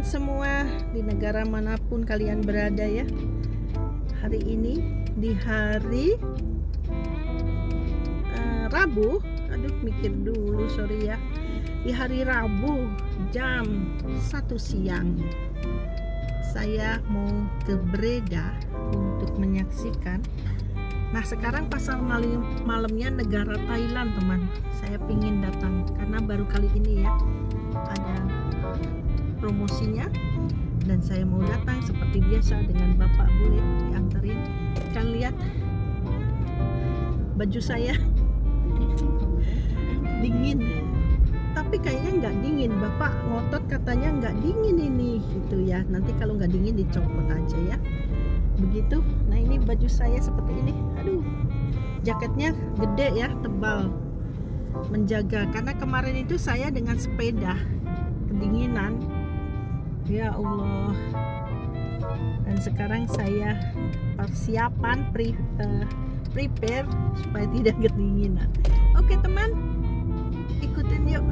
semua di negara manapun kalian berada ya. Hari ini di hari Rabu, mikir dulu, sorry ya. Di hari Rabu jam 1 siang saya mau ke Breda untuk menyaksikan. Nah, sekarang pasar malamnya negara Thailand, teman. Saya pingin datang karena baru kali ini ya ada promosinya, dan saya mau datang seperti biasa dengan Bapak Bule diantarin. Kalian lihat baju saya dingin, tapi kayaknya nggak dingin. Bapak ngotot katanya nggak dingin ini gitu ya. Nanti kalau nggak dingin dicopot aja ya, begitu. Nah, ini baju saya seperti ini. Aduh, jaketnya gede ya, tebal, menjaga. Karena kemarin itu saya dengan sepeda kedinginan, ya Allah. Dan sekarang saya persiapan prepare supaya tidak kedinginan. Oke teman, ikutin yuk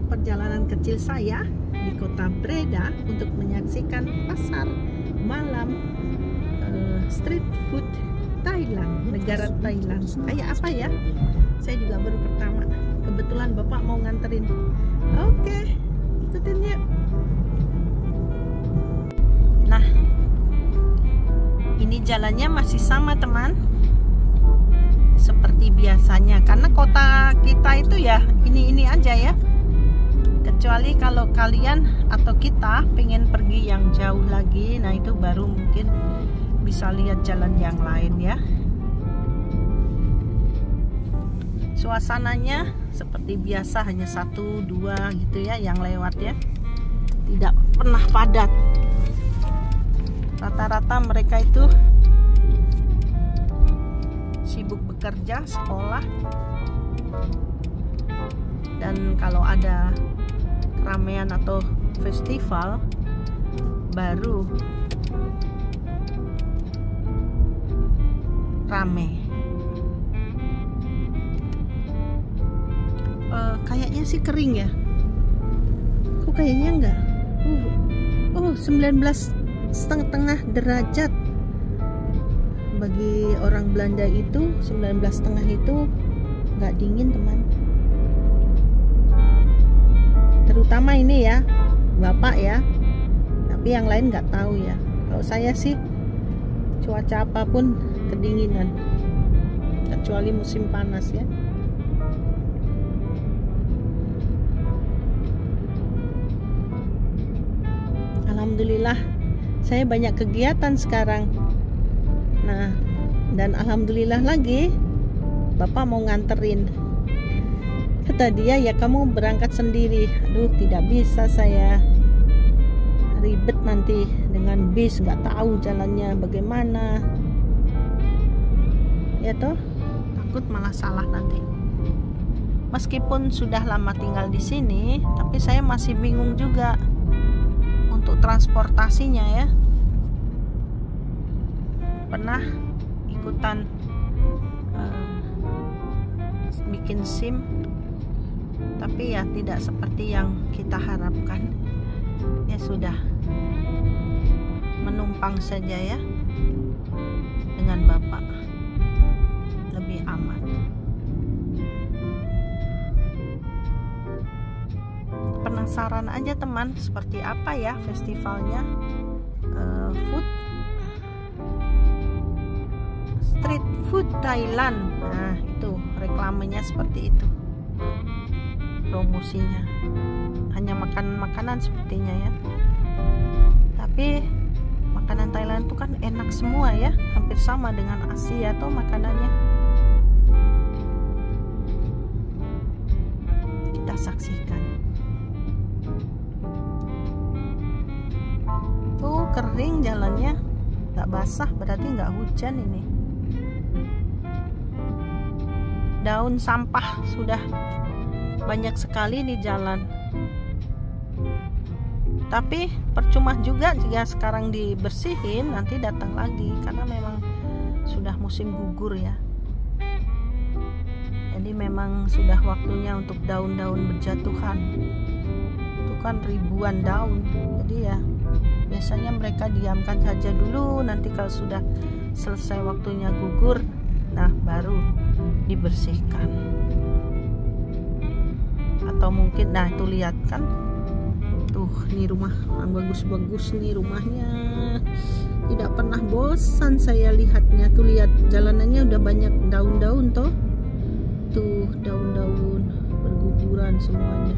perjalanan kecil saya di kota Breda untuk menyaksikan pasar malam street food Thailand, negara Thailand. Kayak apa ya? Saya juga baru pertama. Kebetulan Bapak mau nganterin. Oke, ikutin yuk. Nah, ini jalannya masih sama teman, seperti biasanya. Karena kota kita itu ya ini aja ya. Kecuali kalau kalian atau kita pengen pergi yang jauh lagi, nah itu baru mungkin bisa lihat jalan yang lain ya. Suasananya seperti biasa, hanya 1-2 gitu ya yang lewat ya. Tidak pernah padat. Rata-rata mereka itu sibuk bekerja, sekolah, dan kalau ada keramaian atau festival baru rame. Kayaknya sih kering ya. Kok kayaknya enggak? 19,5 derajat. Bagi orang Belanda itu 19,5 itu nggak dingin teman. Terutama ini ya Bapak ya, tapi yang lain nggak tahu ya. Kalau saya sih cuaca apapun kedinginan, kecuali musim panas ya. Alhamdulillah saya banyak kegiatan sekarang. Nah, dan alhamdulillah lagi Bapak mau nganterin. Kata dia, ya kamu berangkat sendiri. Aduh, tidak bisa saya, ribet nanti dengan bis, nggak tahu jalannya bagaimana ya toh, takut malah salah nanti. Meskipun sudah lama tinggal di sini, tapi saya masih bingung juga untuk transportasinya ya. Pernah ikutan bikin SIM, tapi ya tidak seperti yang kita harapkan. Ya sudah, menumpang saja ya dengan Bapak, lebih aman. Penasaran aja teman, seperti apa ya festivalnya street food Thailand. Nah, itu reklamenya seperti itu, promosinya hanya makanan sepertinya ya. Tapi makanan Thailand itu kan enak semua ya, hampir sama dengan Asia tuh makanannya. Kita saksikan. Tuh kering jalannya, nggak basah, berarti nggak hujan ini. Daun sampah sudah banyak sekali di jalan. Tapi percuma juga jika sekarang dibersihin, nanti datang lagi karena memang sudah musim gugur ya. Jadi memang sudah waktunya untuk daun-daun berjatuhan. Itu kan ribuan daun. Jadi ya Biasanya mereka diamkan saja dulu, nanti kalau sudah selesai waktunya gugur, nah baru dibersihkan. Atau mungkin, nah itu lihat kan, tuh nih rumah yang bagus-bagus nih rumahnya, tidak pernah bosan saya lihatnya. Tuh lihat jalanannya udah banyak daun-daun tuh daun-daun berguguran semuanya.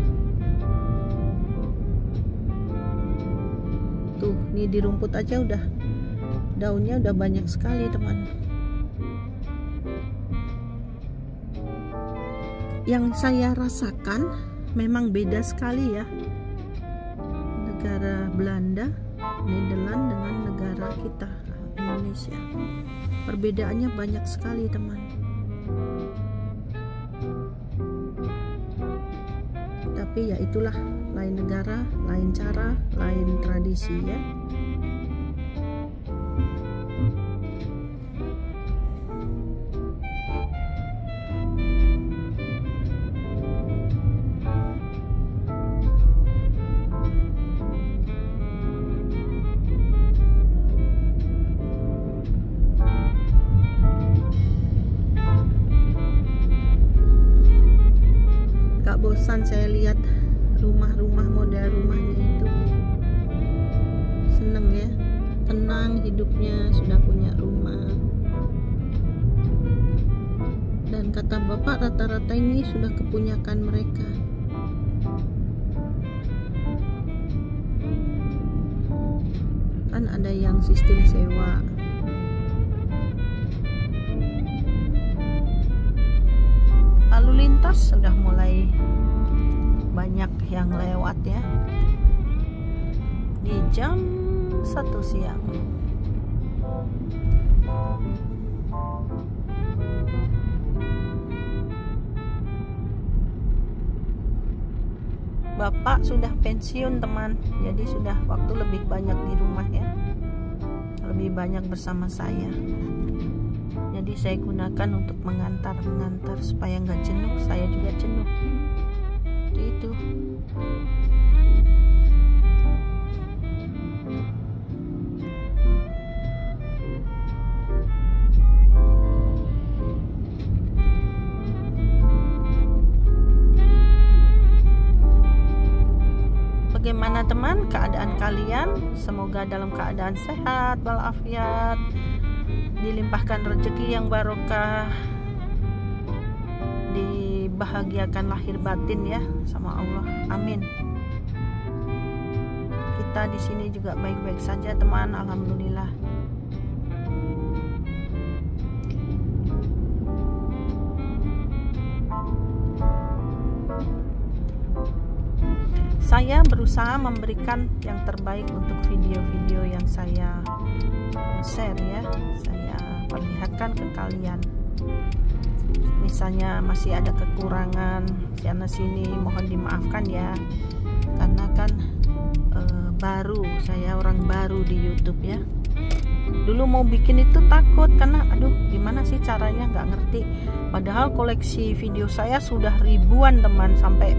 Tuh nih di rumput aja udah daunnya udah banyak sekali teman. Yang saya rasakan memang beda sekali ya, negara Belanda, Nederland dengan negara kita Indonesia. Perbedaannya banyak sekali teman. Tapi ya itulah, lain negara, lain cara, lain tradisi ya. Bosan saya lihat rumah-rumah model rumahnya itu. Seneng ya, tenang hidupnya, sudah punya rumah. Dan kata bapak rata-rata ini sudah kepunyakan mereka. Kan ada yang sistem sewa. Lalu lintas sudah mulai banyak yang lewat ya di jam 1 siang. Bapak sudah pensiun teman, jadi sudah waktu lebih banyak di rumah ya, lebih banyak bersama saya. Jadi saya gunakan untuk mengantar supaya nggak jenuh. Saya juga jenuh. Itu. Bagaimana teman keadaan kalian? Semoga dalam keadaan sehat walafiat, dilimpahkan rezeki yang barokah, dibahagiakan lahir batin ya sama Allah. Amin. Kita di sini juga baik-baik saja teman, alhamdulillah. Saya berusaha memberikan yang terbaik untuk video-video yang saya share ya, saya perlihatkan ke kalian. Misalnya masih ada kekurangan sana sini, mohon dimaafkan ya, karena kan baru, saya orang baru di YouTube ya. Dulu mau bikin itu takut karena aduh gimana sih caranya, nggak ngerti. Padahal koleksi video saya sudah ribuan teman, sampai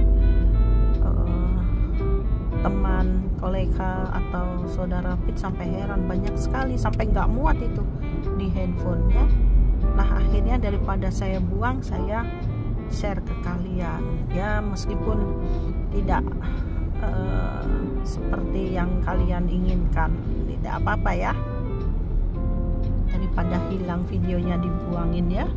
teman kolega atau saudara Fit sampai heran, banyak sekali, sampai nggak muat itu di handphone ya. Nah akhirnya daripada saya buang, saya share ke kalian ya, meskipun tidak seperti yang kalian inginkan, tidak apa-apa ya, daripada hilang videonya dibuangin ya.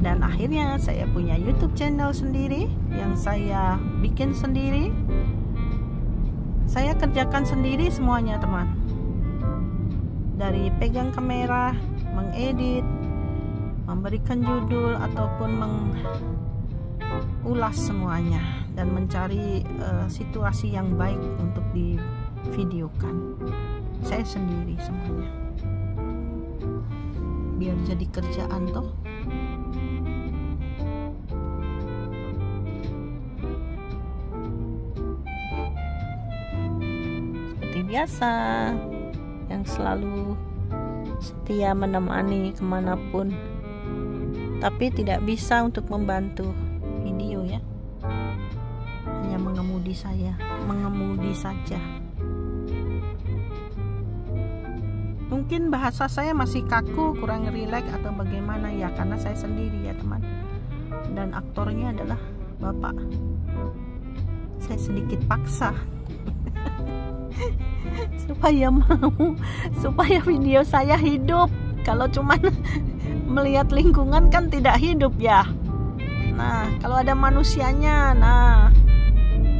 Dan akhirnya saya punya YouTube channel sendiri yang saya bikin sendiri. Saya kerjakan sendiri semuanya teman, dari pegang kamera, mengedit, memberikan judul ataupun mengulas semuanya, dan mencari situasi yang baik untuk divideokan. Saya sendiri semuanya, biar jadi kerjaan toh. Biasa yang selalu setia menemani kemanapun, tapi tidak bisa untuk membantu video ya, hanya mengemudi pribadi saya, mengemudi saja. Mungkin bahasa saya masih kaku, kurang rileks atau bagaimana ya, karena saya sendiri ya teman. Dan aktornya adalah Bapak. Saya sedikit paksa supaya video saya hidup. Kalau cuman melihat lingkungan kan tidak hidup ya. Nah, kalau ada manusianya,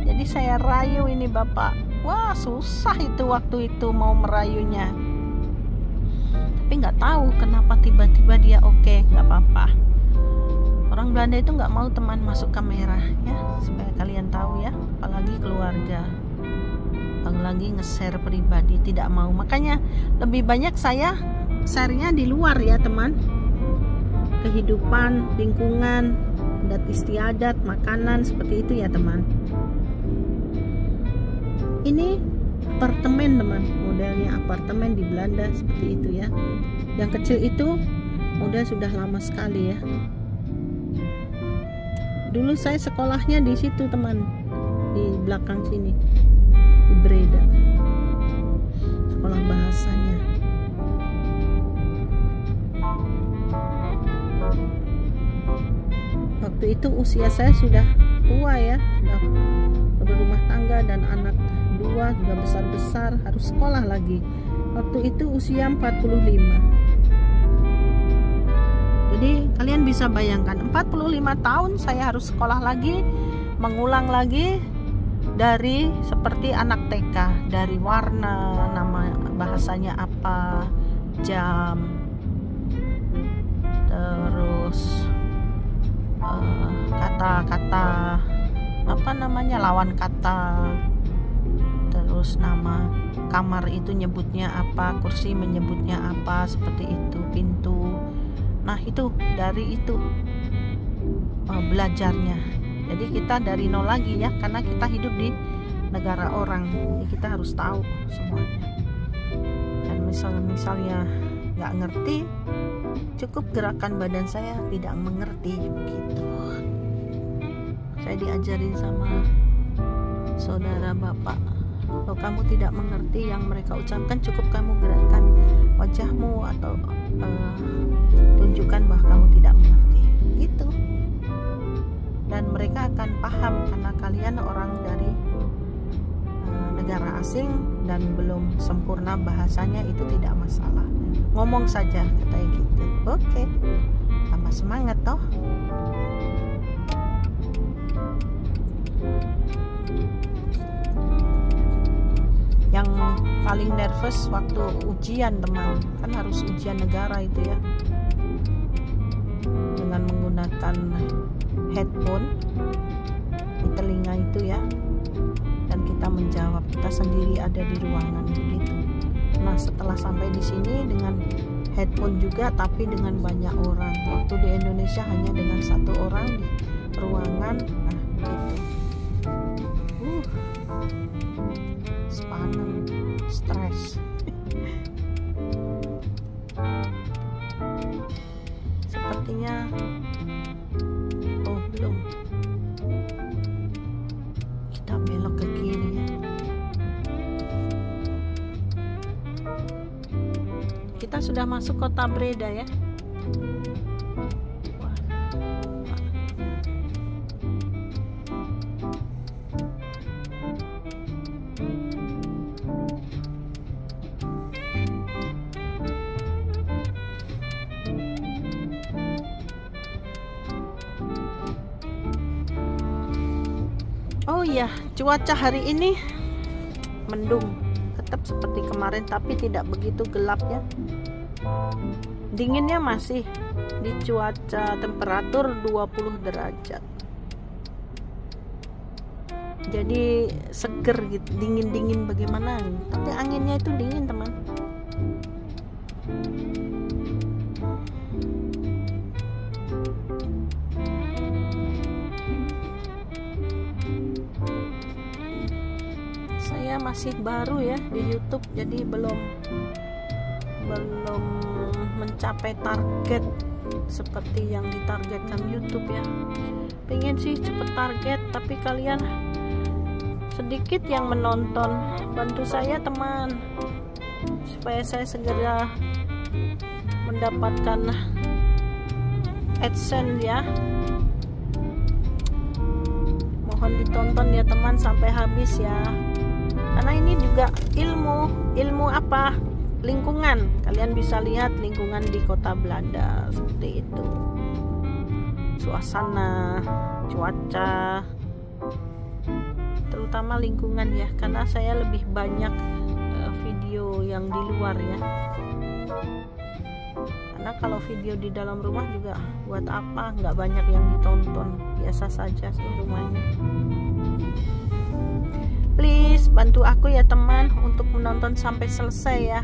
jadi saya rayu ini Bapak. Wah, susah itu waktu itu mau merayunya. Tapi nggak tahu kenapa tiba-tiba dia oke, nggak apa-apa. Orang Belanda itu nggak mau teman masuk kamera ya, supaya kalian tahu ya, apalagi keluarga, apalagi nge-share pribadi, tidak mau. Makanya lebih banyak saya share-nya di luar ya teman, kehidupan, lingkungan, adat istiadat, makanan, seperti itu ya teman. Ini apartemen teman, modelnya apartemen di Belanda seperti itu ya. Yang kecil itu model sudah lama sekali ya. Dulu saya sekolahnya di situ teman, di belakang sini, di Breda, sekolah bahasanya. Waktu itu usia saya sudah tua ya, sudah berumah tangga dan anak 2 sudah besar-besar, harus sekolah lagi. Waktu itu usia 45. Jadi kalian bisa bayangkan 45 tahun saya harus sekolah lagi, mengulang lagi dari seperti anak TK, dari warna, nama bahasanya apa, jam, terus kata-kata apa namanya, lawan kata, terus nama kamar itu nyebutnya apa, kursi menyebutnya apa, seperti itu, pintu. Nah itu dari itu belajarnya. Jadi kita dari nol lagi ya, karena kita hidup di negara orang, jadi kita harus tahu semuanya. Dan misalnya nggak ngerti, cukup gerakan badan saya tidak mengerti begitu. Saya diajarin sama saudara Bapak, kalau kamu tidak mengerti yang mereka ucapkan, cukup kamu gerakkan wajahmu atau tunjukkan bahwa kamu tidak mengerti gitu. Dan mereka akan paham karena kalian orang dari negara asing dan belum sempurna bahasanya, itu tidak masalah. Ngomong saja katanya gitu. Oke. Tambah semangat toh. Yang paling nervous waktu ujian teman, kan harus ujian negara itu ya, dengan menggunakan headphone di telinga itu ya, dan kita menjawab, kita sendiri ada di ruangan begitu. Nah setelah sampai di sini dengan headphone juga, tapi dengan banyak orang. Waktu di Indonesia hanya dengan 1 orang di ruangan. Nah gitu. Sepanen, stres. Sepertinya belum. Kita belok ke kiri ya. Kita sudah masuk kota Breda ya. Oh iya, cuaca hari ini mendung, tetap seperti kemarin tapi tidak begitu gelap ya. Dinginnya masih di cuaca temperatur 20 derajat. Jadi seger gitu, dingin-dingin bagaimana, tapi anginnya itu dingin teman. Saya masih baru ya di YouTube, jadi belum mencapai target seperti yang ditargetkan YouTube ya. Pengen sih cepet target, tapi kalian sedikit yang menonton. Bantu saya teman, supaya saya segera mendapatkan AdSense ya. Mohon ditonton ya teman sampai habis ya, karena ini juga ilmu apa, lingkungan. Kalian bisa lihat lingkungan di kota Belanda seperti itu, suasana, cuaca, terutama lingkungan ya, karena saya lebih banyak video yang di luar ya, karena kalau video di dalam rumah juga buat apa, nggak banyak yang ditonton, biasa saja sih rumahnya. Please bantu aku ya teman untuk menonton sampai selesai ya,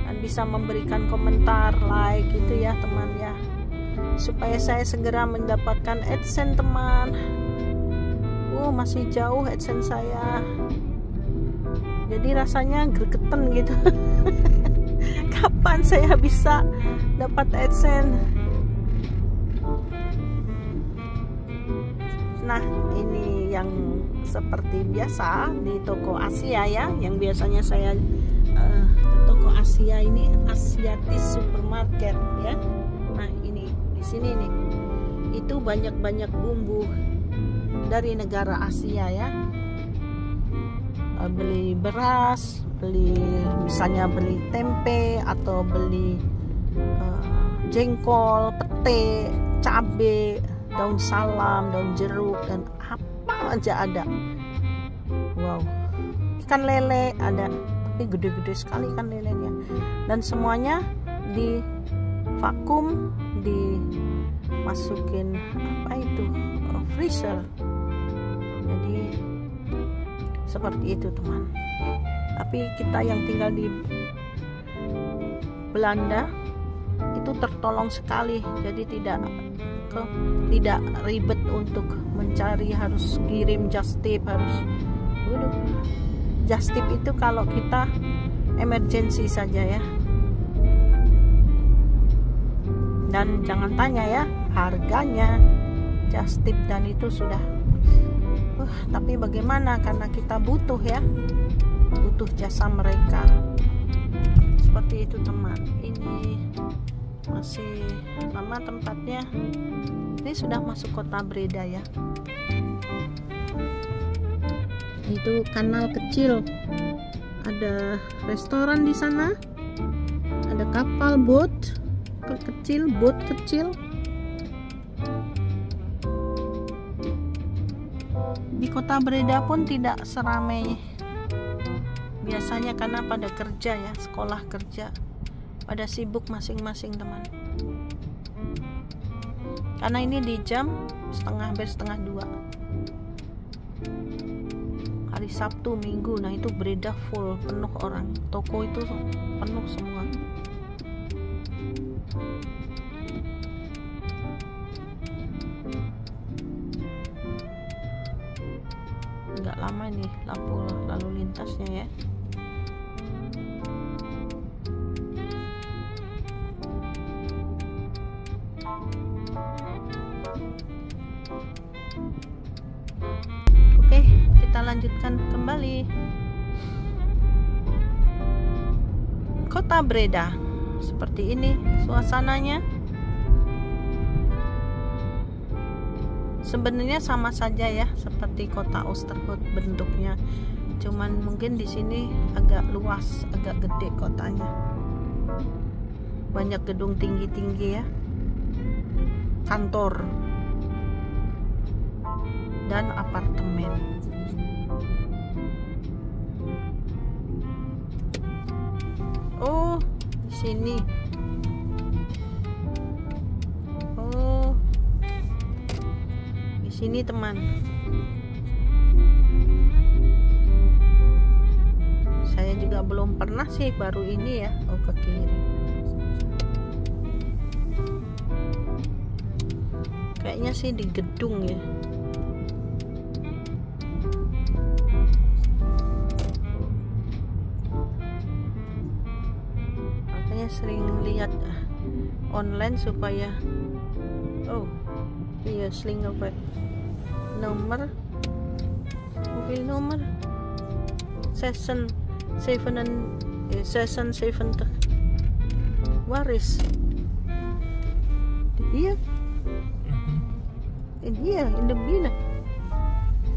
dan bisa memberikan komentar, like gitu ya teman ya, supaya saya segera mendapatkan AdSense teman. Masih jauh AdSense saya, jadi rasanya gregetan gitu. Kapan saya bisa dapat AdSense? Nah, ini yang seperti biasa di toko Asia ya, yang biasanya saya ke toko Asia ini, Asiatis Supermarket ya. Nah, ini di sini nih, itu banyak bumbu dari negara Asia ya. Beli beras, misalnya beli tempe, atau beli jengkol, pete, cabe, daun salam, daun jeruk, dan apa aja ada. Wow, ikan lele ada, tapi gede-gede sekali ikan lelenya, dan semuanya di vakum, dimasukin apa itu, freezer. Jadi seperti itu teman. Tapi kita yang tinggal di Belanda itu tertolong sekali, jadi tidak ribet untuk mencari, harus kirim just tip, harus just tip itu kalau kita emergency saja ya. Dan jangan tanya ya harganya just tip, dan itu sudah tapi bagaimana, karena kita butuh ya, butuh jasa mereka. Seperti itu teman. Ini masih lama tempatnya, ini sudah masuk kota Breda ya. Itu kanal kecil, ada restoran di sana, ada kapal boat kecil. Di kota Breda pun tidak seramai biasanya, karena pada kerja ya, sekolah kerja, pada sibuk masing-masing teman. Karena ini di jam setengah 2 hari Sabtu Minggu, nah itu Breda full, penuh orang, toko itu penuh semua. Nggak lama nih lampu lalu lintasnya ya. Oke, kita lanjutkan kembali. Kota Breda seperti ini suasananya. Sebenarnya sama saja ya seperti kota Oosterhout bentuknya, cuman mungkin di sini agak luas, agak gede kotanya, banyak gedung tinggi-tinggi ya, kantor dan apartemen. Oh, di sini. Sini teman, saya juga belum pernah sih, baru ini ya. Oh, ke kiri kayaknya sih di gedung ya. Makanya sering lihat online supaya iya, Slingerberg nomor Profil nomor season 7 Waris. Here? In here, in the bin.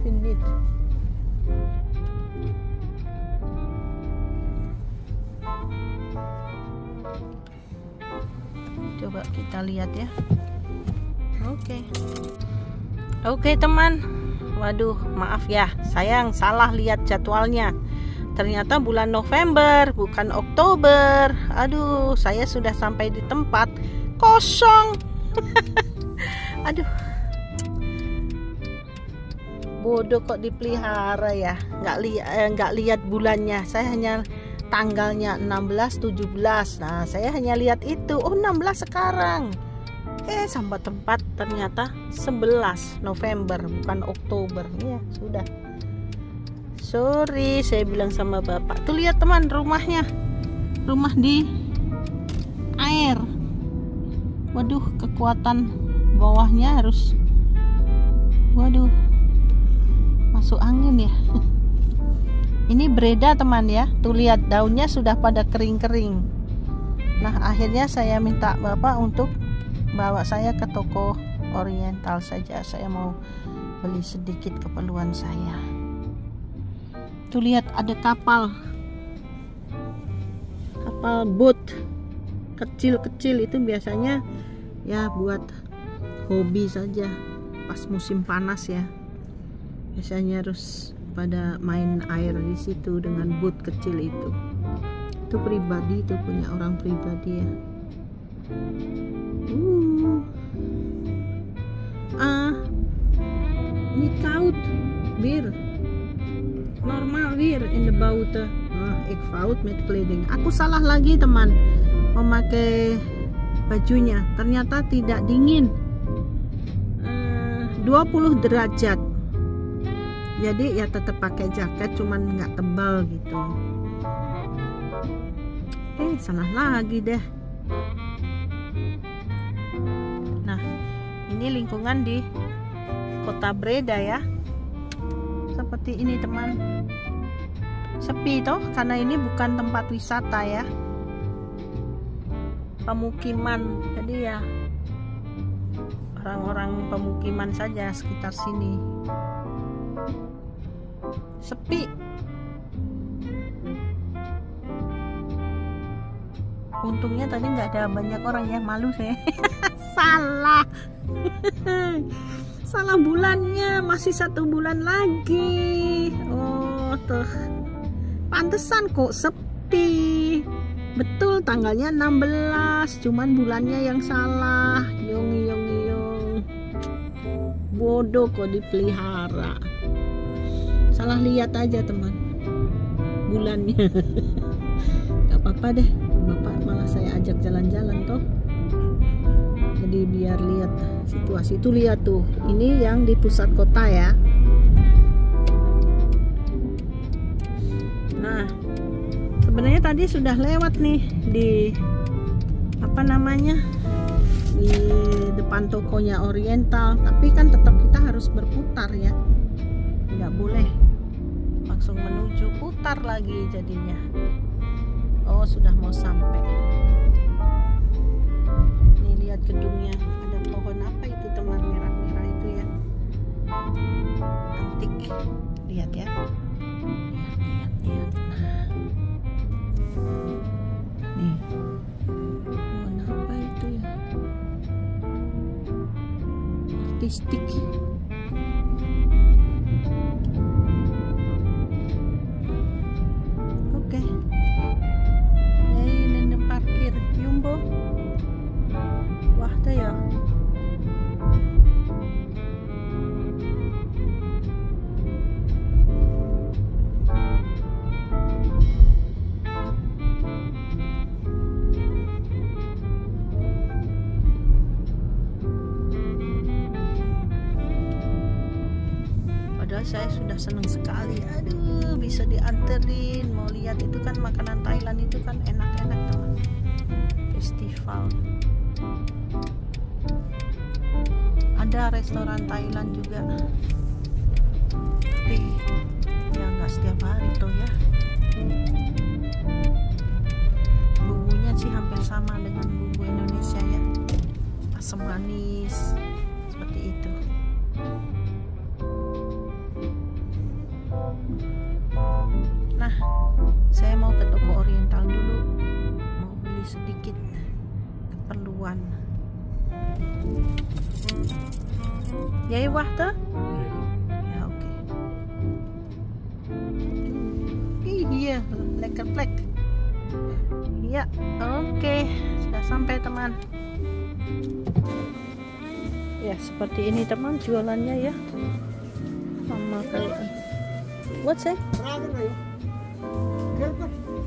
Finit. Coba kita lihat ya. Oke teman. Waduh, maaf ya, saya yang salah lihat jadwalnya. Ternyata bulan November, bukan Oktober. Aduh, saya sudah sampai di tempat kosong. Aduh, bodoh kok dipelihara ya. Nggak lihat bulannya. Saya hanya tanggalnya 16, 17. Nah, saya hanya lihat itu. Oh, 16 sekarang. Sampai tempat ternyata 11 November, bukan Oktober. Ya, sudah. Sorry, saya bilang sama bapak. Tuh lihat teman, rumahnya. Rumah di air. Waduh, kekuatan bawahnya harus. Waduh, masuk angin ya. Ini breda teman ya. Tuh lihat daunnya sudah pada kering-kering. Nah, akhirnya saya minta bapak untuk bawa saya ke toko oriental saja. Saya mau beli sedikit keperluan saya. Tuh lihat ada kapal boat kecil-kecil, itu biasanya ya buat hobi saja pas musim panas ya. Biasanya harus pada main air di situ dengan boat kecil itu. Itu pribadi, itu punya orang pribadi ya. Niet koud weer. Normaal weer in de bouten. Ik fout met kleding. Aku salah lagi teman, memakai bajunya. Ternyata tidak dingin. 20 derajat. Jadi ya tetap pakai jaket, cuman nggak tebal gitu. Salah lagi deh. Nah, ini lingkungan di Kota Breda ya. Seperti ini teman. Sepi toh, karena ini bukan tempat wisata ya. Pemukiman. Jadi ya orang-orang pemukiman saja sekitar sini. Sepi. Untungnya tadi nggak ada banyak orang ya, malu saya. Salah. Salah bulannya, masih 1 bulan lagi. Oh tuh, pantesan kok sepi. Betul, tanggalnya 16, cuman bulannya yang salah. Yong. Bodoh kok dipelihara. Salah lihat aja teman bulannya. Gak apa-apa deh, bapak malah saya ajak jalan-jalan toh. Jadi biar lihat situasi. Itu lihat tuh, ini yang di pusat kota ya. Nah, sebenarnya tadi sudah lewat nih di apa namanya, di depan tokonya Oriental, tapi kan tetap kita harus berputar ya, nggak boleh langsung menuju, putar lagi jadinya. Oh, sudah mau sampai. Nih lihat gedungnya, ada pohon apa itu teman, merah-merah itu ya, antik. Lihat ya, lihat. Nih, pohon apa itu ya, artistik. Oke. Ini parkir Jumbo. Wah, tuh ya. Padahal saya sudah senang sekali. Aduh, bisa dianterin. Mau lihat itu kan makanan Thailand itu kan enak-enak teman. Festival. Ada restoran Thailand juga. Tapi setiap hari tuh ya. Bumbunya sih hampir sama dengan bumbu Indonesia ya, asam manis seperti itu. Nah, saya mau ke toko Oriental dulu, mau beli sedikit keperluan. Jij wacht? Ja, oké. Iya, lekker plek. Ya, oke. Sudah sampai teman. Ya, seperti ini teman jualannya ya. Sama kayak. Wat zeg?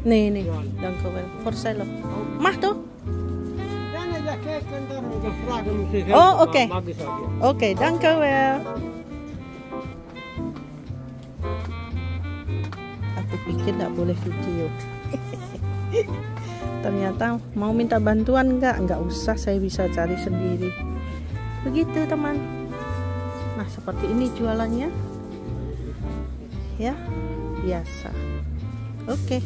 Nee, nee. Dank u wel. Voor zelf. Mag toch? Oh, oké. Oké, dank u wel. Aku pikir nggak boleh video. Ternyata mau minta bantuan nggak usah, saya bisa cari sendiri. Begitu teman. Nah, seperti ini jualannya. Ya, biasa. Oke.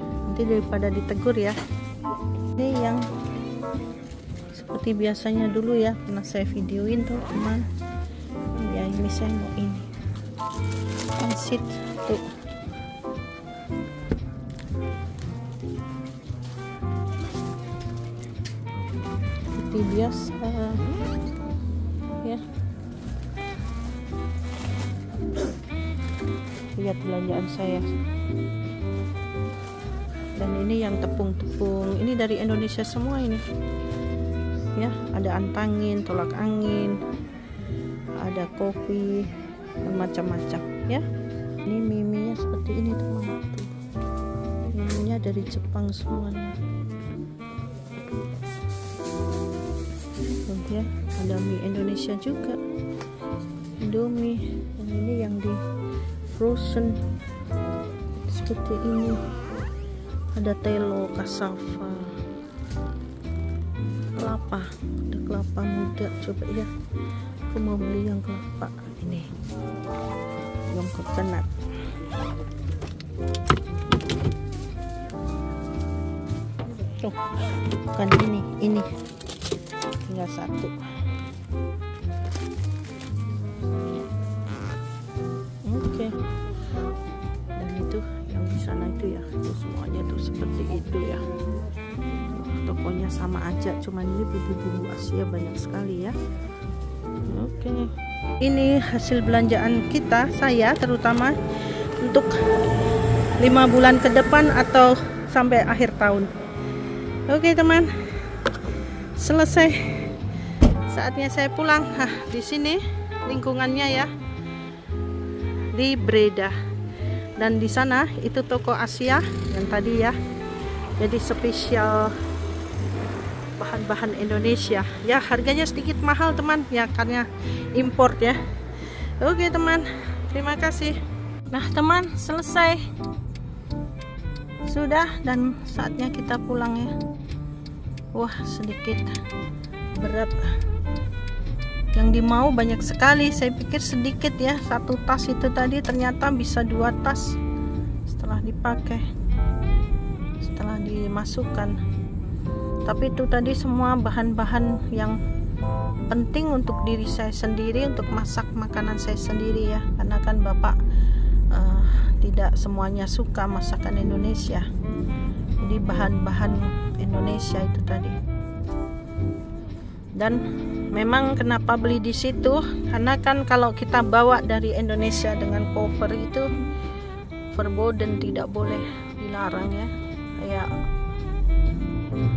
Nanti daripada ditegur ya. Ini yang seperti biasanya dulu ya, pernah saya videoin tuh teman. Ya, ini saya mau ini. Transit tuh. Seperti biasa ya. Lihat belanjaan saya. Dan ini yang tepung-tepung, ini dari Indonesia semua ini ya. Ada antangin, tolak angin, ada kopi, dan macam-macam ya. Ini mie-nya seperti ini teman. Mie-nya dari Jepang semuanya. Tuh ya, ada mie Indonesia juga, Indomie. Dan ini yang di frozen seperti ini. Ada telo, cassava, kelapa, ada kelapa muda. Coba ya, aku mau beli yang kelapa ini, yang coconut. Oh, bukan ini tinggal satu. Oke. Dan itu yang di sana itu ya, itu semuanya tuh seperti itu ya. Tokonya sama aja, cuman ini bumbu-bumbu Asia banyak sekali ya. Oke. Ini hasil belanjaan kita, saya terutama untuk 5 bulan ke depan atau sampai akhir tahun. Oke teman, selesai. Saatnya saya pulang. Nah, di sini lingkungannya ya, di Breda. Dan di sana itu toko Asia yang tadi ya. Jadi spesial bahan-bahan Indonesia. Ya, harganya sedikit mahal teman ya, karena import ya. Oke teman, terima kasih. Nah teman, selesai sudah dan saatnya kita pulang ya. Wah, sedikit berat. Yang dimau banyak sekali, saya pikir sedikit ya, satu tas itu tadi ternyata bisa 2 tas setelah dipakai, setelah dimasukkan. Tapi itu tadi semua bahan-bahan yang penting untuk diri saya sendiri, untuk masak makanan saya sendiri ya, karena kan bapak tidak semuanya suka masakan Indonesia. Jadi bahan-bahan Indonesia itu tadi. Dan memang kenapa beli di situ, karena kan kalau kita bawa dari Indonesia dengan koper itu verboden, tidak boleh, dilarang ya. Kayak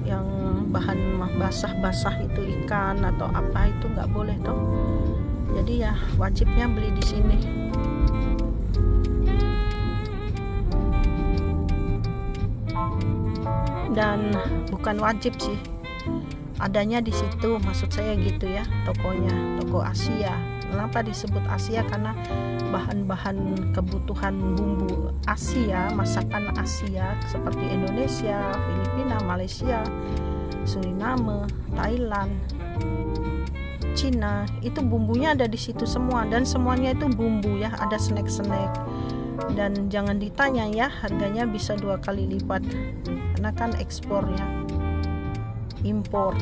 yang bahan basah-basah itu ikan atau apa itu nggak boleh toh. Jadi ya wajibnya beli di sini. Dan bukan wajib sih, adanya di situ, maksud saya gitu ya, tokonya, toko Asia. Kenapa disebut Asia? Karena bahan-bahan kebutuhan bumbu Asia, masakan Asia seperti Indonesia, Filipina, Malaysia, Suriname, Thailand, Cina, itu bumbunya ada di situ semua. Dan semuanya itu bumbu ya, ada snack-snack, Dan jangan ditanya ya, harganya bisa 2 kali lipat karena kan ekspor ya, ekspor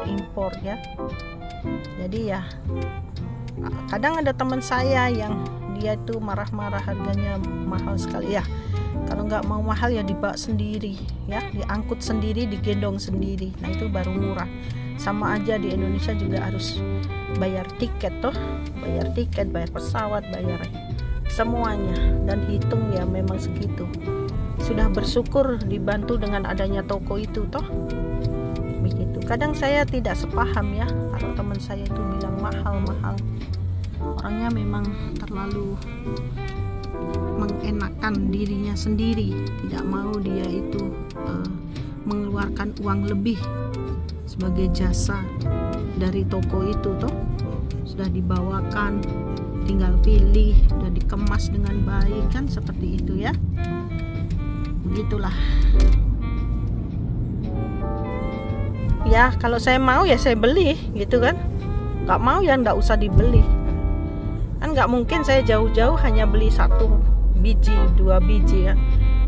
impor ya. Jadi ya kadang ada teman saya yang dia itu marah-marah harganya mahal sekali ya. Kalau nggak mau mahal ya dibawa sendiri ya, diangkut sendiri, digendong sendiri. Nah itu baru murah. Sama aja di Indonesia juga harus bayar tiket toh, bayar tiket, bayar pesawat, bayar semuanya, dan hitung ya memang segitu. Sudah bersyukur dibantu dengan adanya toko itu toh, begitu. Kadang saya tidak sepaham ya kalau teman saya itu bilang mahal-mahal. Orangnya memang terlalu mengenakan dirinya sendiri, tidak mau dia itu mengeluarkan uang lebih sebagai jasa dari toko itu toh. Sudah dibawakan, tinggal pilih, sudah dikemas dengan baik kan, seperti itu ya. Begitulah ya, kalau saya mau ya saya beli gitu kan, nggak mau ya nggak usah dibeli kan. Nggak mungkin saya jauh-jauh hanya beli 1 biji 2 biji ya,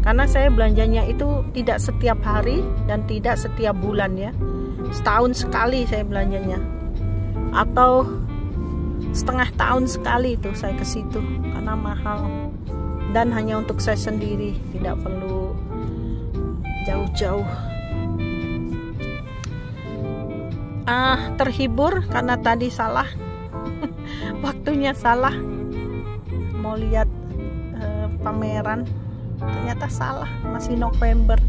karena saya belanjanya itu tidak setiap hari dan tidak setiap bulan ya, setahun sekali saya belanjanya, atau setengah tahun sekali itu saya ke situ karena mahal dan hanya untuk saya sendiri, tidak perlu jauh-jauh. Terhibur karena tadi salah waktunya salah, mau lihat pameran ternyata salah, masih November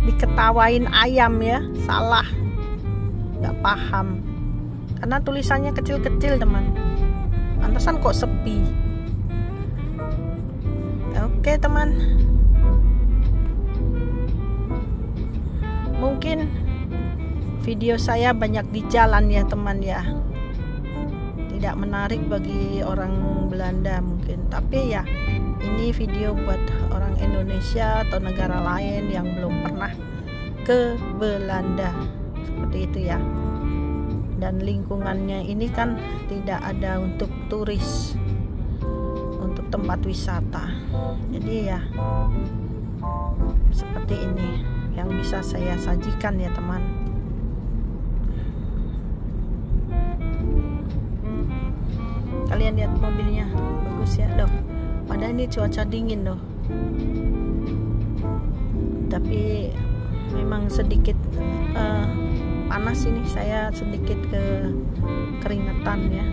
diketawain ayam ya, salah, nggak paham karena tulisannya kecil-kecil teman, pantesan kok sepi. Oke teman, mungkin video saya banyak di jalan ya teman ya, tidak menarik bagi orang Belanda mungkin, tapi ya ini video buat orang Indonesia atau negara lain yang belum pernah ke Belanda, seperti itu ya. Dan lingkungannya ini kan tidak ada untuk turis, untuk tempat wisata. Jadi ya seperti ini yang bisa saya sajikan ya teman. Kalian lihat mobilnya bagus ya loh, padahal ini cuaca dingin loh, tapi memang sedikit panas ini, saya sedikit keringetan ya.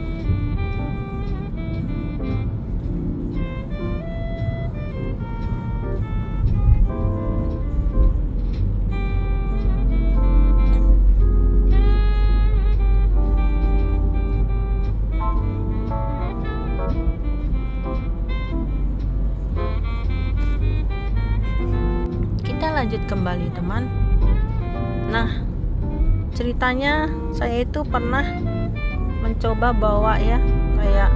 Kita lanjut kembali teman. Nah, ceritanya saya itu pernah mencoba bawa ya, kayak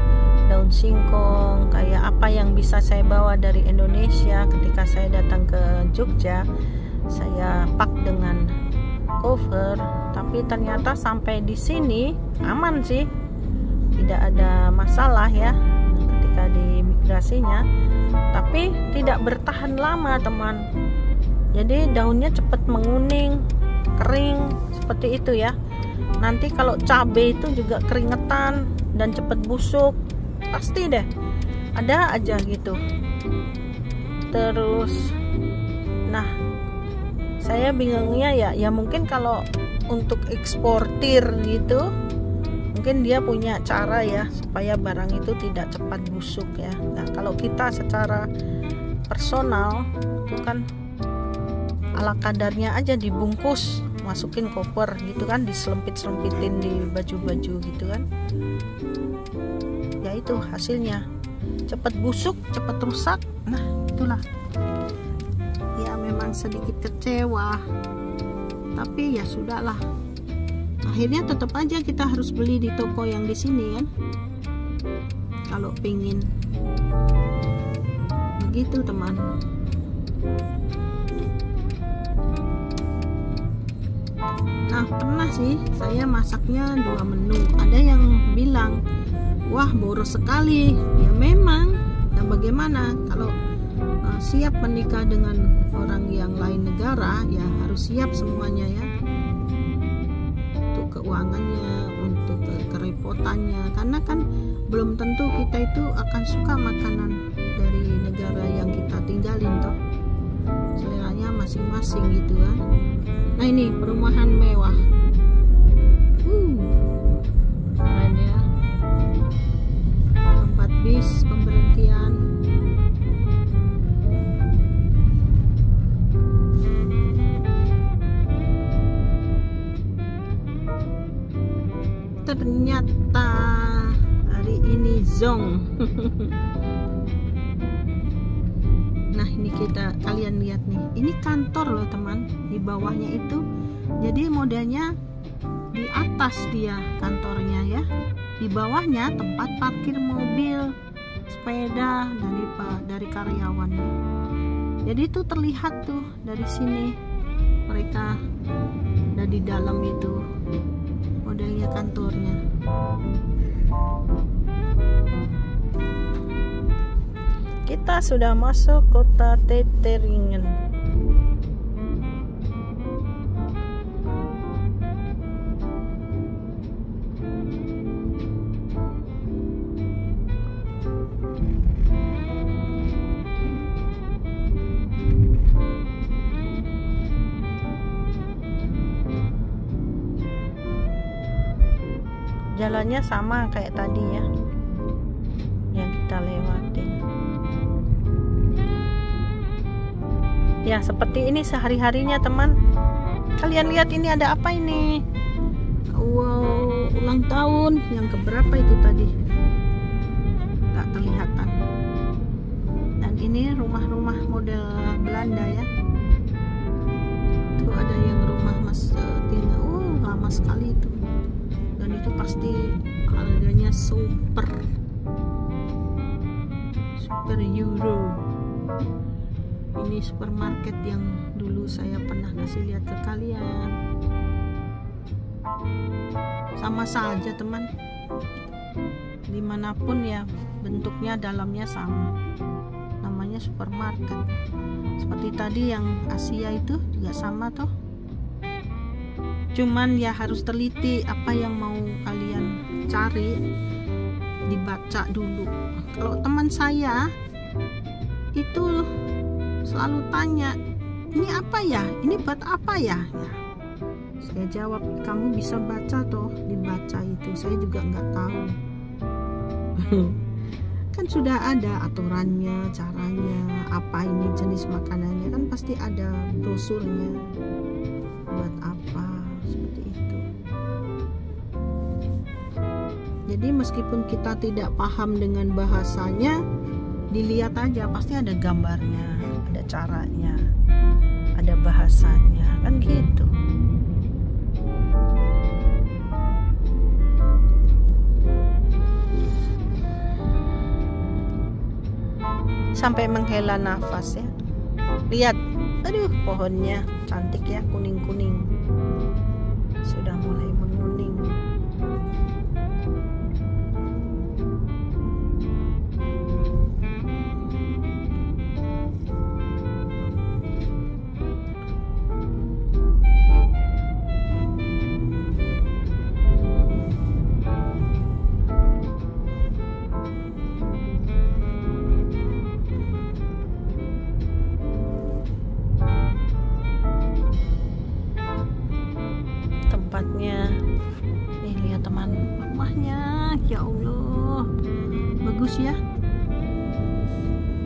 daun singkong, kayak apa yang bisa saya bawa dari Indonesia. Ketika saya datang ke Jogja, saya pak dengan cover, tapi ternyata sampai di sini aman sih, tidak ada masalah ya ketika di imigrasinya, tapi tidak bertahan lama teman. Jadi daunnya cepat menguning, kering, seperti itu ya. Nanti kalau cabai itu juga keringetan dan cepat busuk, pasti deh, ada aja gitu. Terus nah saya bingungnya ya mungkin kalau untuk eksportir gitu, mungkin dia punya cara ya supaya barang itu tidak cepat busuk ya. Nah kalau kita secara personal itu kan ala kadarnya aja, dibungkus, masukin koper gitu kan, diselempit-selempitin di baju-baju gitu kan, ya itu hasilnya cepat busuk, cepat rusak. Nah itulah ya, memang sedikit kecewa, tapi ya sudahlah, akhirnya tetap aja kita harus beli di toko yang di sini kan, kalau pingin begitu teman. Nah pernah sih saya masaknya 2 menu. Ada yang bilang wah boros sekali, ya memang Nah, bagaimana kalau siap menikah dengan orang yang lain negara, ya harus siap semuanya ya, untuk keuangannya, untuk kerepotannya, karena kan belum tentu kita itu akan suka makanan dari negara yang kita tinggalin toh, seleranya masing-masing gitu kan. Nah, ini perumahan mewah, keren ya, tempat bis pemberhentian. Ternyata hari ini zong. Nah, ini kalian lihat nih, ini kantor loh teman, di bawahnya itu jadi modelnya di atas dia kantornya ya, di bawahnya tempat parkir mobil, sepeda dari karyawannya. Jadi itu terlihat tuh dari sini mereka ada di dalam itu modelnya kantornya. Kita sudah masuk kota Teteringen. Jalannya sama kayak tadi ya, yang kita lewatin. Ya, seperti ini sehari-harinya teman. Kalian lihat ini ada apa ini? Wow, ulang tahun yang keberapa itu tadi? Nggak kelihatan. Dan ini rumah-rumah model Belanda ya. Tuh ada yang rumah Mas tinggal. Lama sekali itu. Dan itu pasti harganya super euro. Ini supermarket yang dulu saya pernah kasih lihat ke kalian. Sama saja teman, dimanapun ya bentuknya dalamnya sama, namanya supermarket. Seperti tadi yang Asia itu juga sama toh, cuman ya harus teliti apa yang mau kalian cari, dibaca dulu. Kalau teman saya itu selalu tanya, ini apa ya, ini buat apa ya? Saya jawab, kamu bisa baca toh, dibaca itu. Saya juga nggak tahu. Kan sudah ada aturannya, caranya, apa ini jenis makanannya, kan pasti ada brosurnya. Buat apa, seperti itu. Jadi meskipun kita tidak paham dengan bahasanya, dilihat aja, pasti ada gambarnya, ada caranya, ada bahasanya, kan gitu. Sampai menghela nafas ya. Lihat, aduh pohonnya cantik ya, kuning-kuning. Sudah mulai menguning. Tempatnya nih, lihat teman, rumahnya ya Allah bagus ya,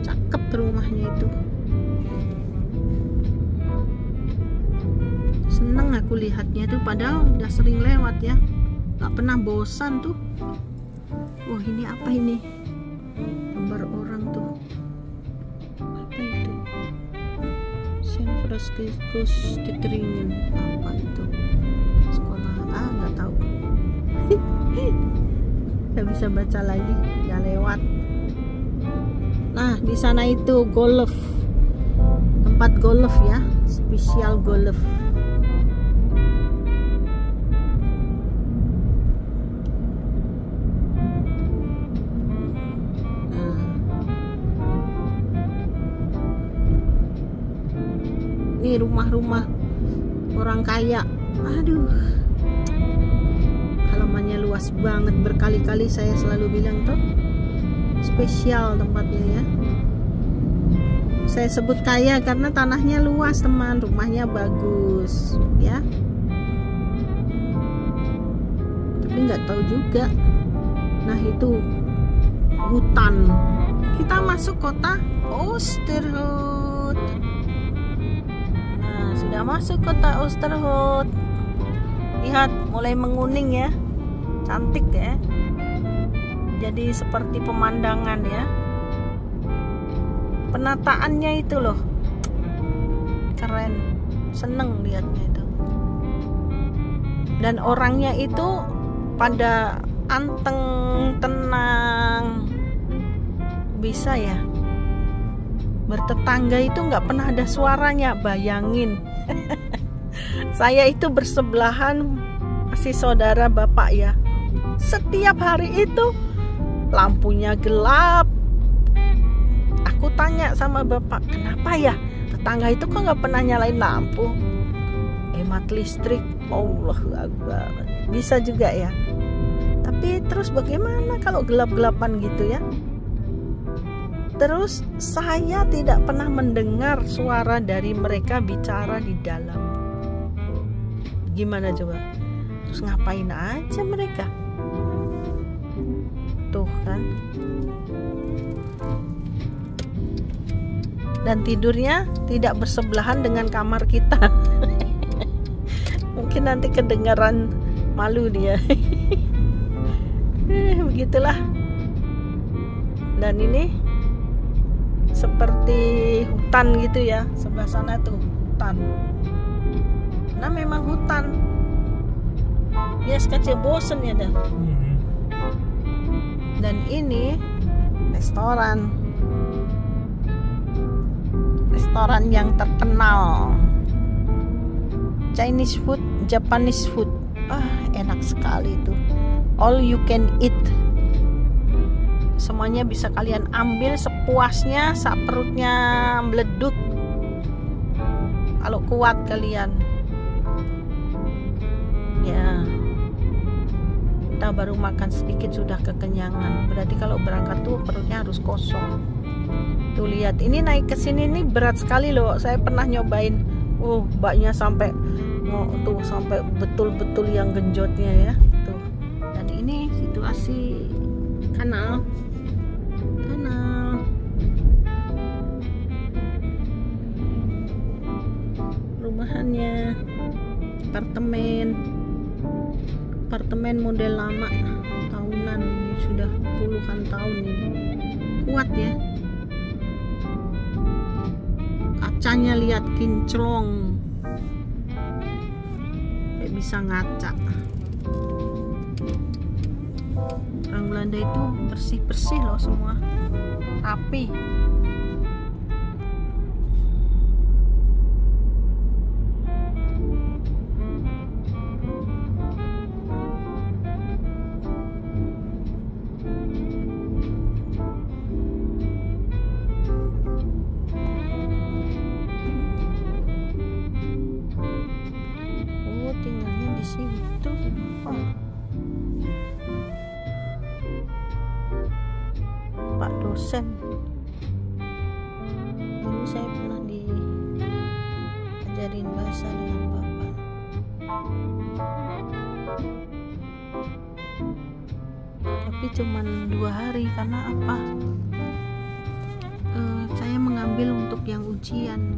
cakep rumahnya itu. Seneng aku lihatnya tuh, padahal udah sering lewat ya, gak pernah bosan tuh. Wah, ini apa ini, gambar orang tuh, apa itu, Saint Franciscus Teteringen, apa itu, sekolah, nggak tahu. Nggak bisa baca lagi, udah lewat. Nah, di sana itu golf, tempat golf ya, spesial golf. ini rumah-rumah orang kaya. Aduh, halamannya luas banget, berkali-kali saya selalu bilang tuh spesial tempatnya ya. Saya sebut kaya karena tanahnya luas teman, rumahnya bagus ya. Tapi nggak tahu juga. Nah itu hutan. Kita masuk kota Oosterhout. Nah sudah masuk kota Oosterhout. Lihat mulai menguning ya, cantik ya. Jadi seperti pemandangan ya. Penataannya itu loh keren, seneng lihatnya itu. Dan orangnya itu pada anteng, tenang, bisa ya bertetangga itu nggak pernah ada suaranya. Bayangin saya itu bersebelahan si saudara bapak ya, setiap hari itu lampunya gelap. Aku tanya sama bapak, kenapa ya tetangga itu kok nggak pernah nyalain lampu? Hemat listrik. Allahu Akbar. Bisa juga ya. Tapi terus bagaimana kalau gelap-gelapan gitu ya? Terus saya tidak pernah mendengar suara dari mereka bicara di dalam. Gimana coba? Terus ngapain aja mereka? Tuh kan. Dan tidurnya tidak bersebelahan dengan kamar kita. Mungkin nanti kedengaran, malu dia. Begitulah. Dan ini seperti hutan gitu ya, sebelah sana tuh hutan. Nah memang hutan. Ya sekecil bosen ya dah. Dan ini restoran yang terkenal, Chinese food, Japanese food. Enak sekali itu. All you can eat. Semuanya bisa kalian ambil sepuasnya, saat perutnya meleduk. Kalau kuat kalian. Ya. Kita baru makan sedikit sudah kekenyangan. Berarti kalau berangkat tuh perutnya harus kosong. Tuh lihat, ini naik ke sini nih berat sekali loh. Saya pernah nyobain. Baknya sampai tuh sampai betul-betul yang genjotnya ya. Tuh. Dan ini situasi kanal. Rumahannya apartemen model lama tahunan, ini sudah puluhan tahun ini. Kuat ya. Kacanya lihat kinclong, kayak bisa ngaca. Orang Belanda itu bersih-bersih loh semua, rapi. Tinggalnya di situ. Pak dosen. Dulu saya pernah diajarin bahasa dengan bapak. Tapi cuman 2 hari karena apa? Saya mengambil untuk yang ujian.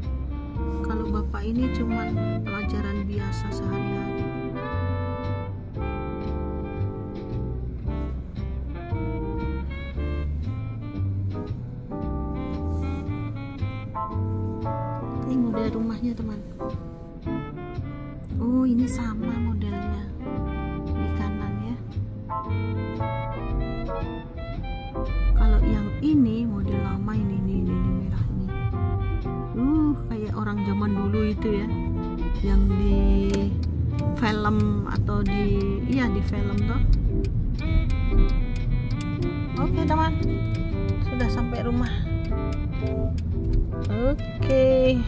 Kalau bapak ini cuman pelajaran biasa sehari-hari. Ini model rumahnya teman. Oh ini sama modelnya di kanan ya. Kalau yang ini model lama ini merah ini. Kayak orang zaman dulu itu ya, yang di film atau di film tuh. Oke teman, sudah sampai rumah. Oke.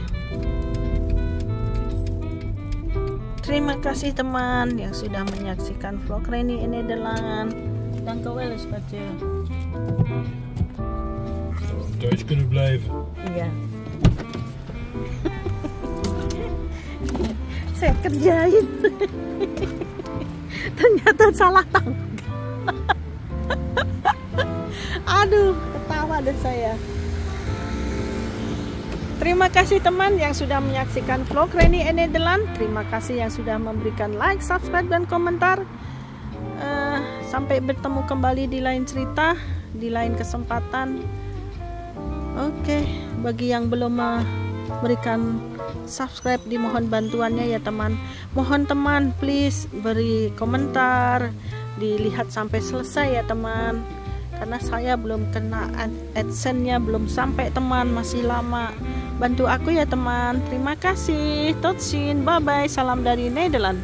Terima kasih teman yang sudah menyaksikan vlog Reni in Nederland. Dankjewel schatje. Duits kunnen blijven. Iya. Saya kerjain. Ternyata salah tanggal. Aduh, ketawa deh saya. Terima kasih teman yang sudah menyaksikan vlog Reni in Nederland. Terima kasih yang sudah memberikan like, subscribe, dan komentar. Sampai bertemu kembali di lain cerita, di lain kesempatan. Oke, bagi yang belum memberikan subscribe, dimohon bantuannya ya teman. Mohon teman please beri komentar, dilihat sampai selesai ya teman. Karena saya belum kena AdSense-nya, belum sampai teman, masih lama. Bantu aku ya teman. Terima kasih. Tot ziens. Bye bye. Salam dari Nederland.